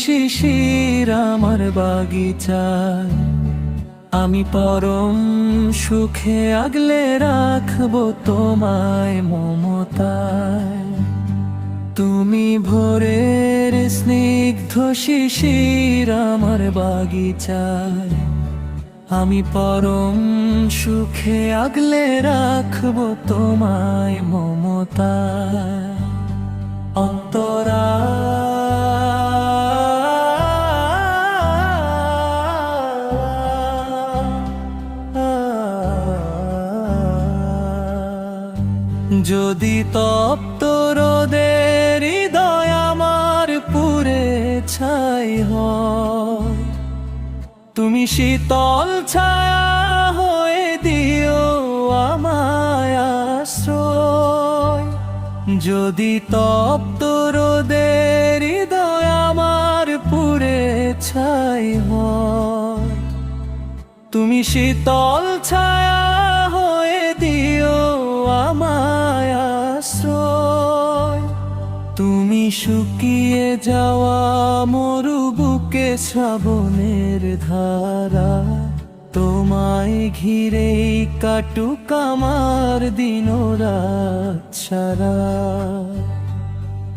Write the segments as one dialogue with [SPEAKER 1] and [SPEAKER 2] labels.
[SPEAKER 1] শিশির আমার বাগিচায়, আমি পরম সুখে আগলে রাখবো তোমায় মমতায়। তুমি ভোরের স্নিগ্ধ শিশির আমার বাগিচায়, আমি পরম সুখে আগলে রাখবো তোমায় মমতায়। অন্তরা যদি তপ্ত রোদের হৃদয় আমার পুরে ছাই হয়, তুমি শীতল ছায়া হয়ে দিও আমায় আশ্রয়। যদি তপ্ত রোদের হৃদয় আমার পুরে ছাই হয়, তুমি শীতল ছায়া হয়ে দিও আমায় আশ্রয়। তুমি শুকিয়ে যাওয়া মরু বুকে শ্রাবণের ধারা, তোমায় ঘিরেই কাটুক আমার দিনরাত সারা।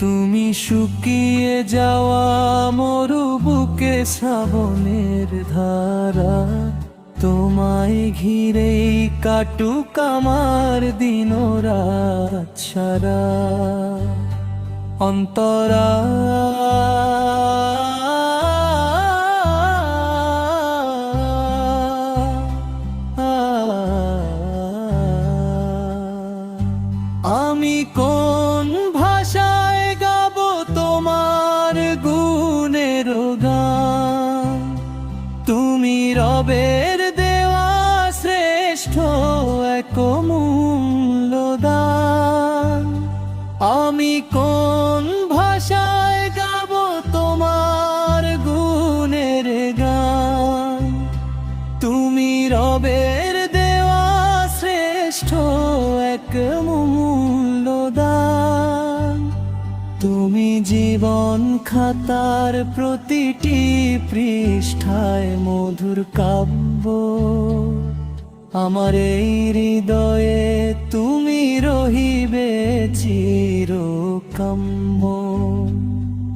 [SPEAKER 1] তুমি শুকিয়ে যাওয়া মরু বুকে শ্রাবণের ধারা, তোমায় ঘিরেই কাটুক আমার দিনরাত সারা। অন্তরা আমি কোন ভাষায় গাবো তোমার গুণের গান, তুমি রবের দেওয়া শ্রেষ্ঠ এক অমূল্য দান। আমি কোন ভাষায় গাবো তোমার গুণের গান, তুমি রবের দেওয়া শ্রেষ্ঠ এক অমূল্য দান। তুমি জীবন খাতার প্রতিটি পৃষ্ঠায় মধুর কাব্য, আমার এই হৃদয়ে তুমি রহিবে চিরকাম্য।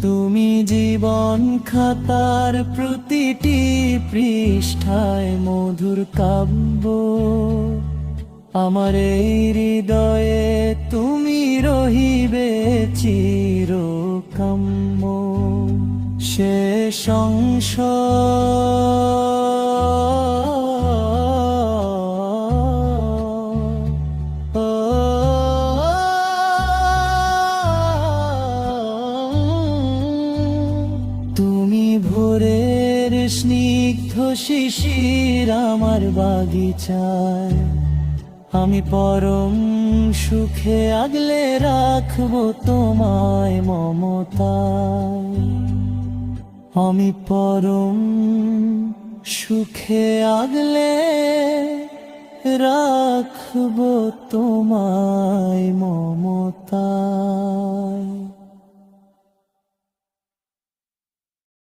[SPEAKER 1] তুমি জীবন খাতার প্রতিটি পৃষ্ঠায় মধুর কাব্য, আমার এই হৃদয়ে তুমি রহিবে চিরকাম্য। শেষ অংশ তুমি ভোরের স্নিগ্ধ শিশির আমার বাগিচায়, আমি পরম সুখে আগলে রাখবো তোমায় মমতায়। আমি পরম সুখে আগলে রাখবো তোমায় মমতায়।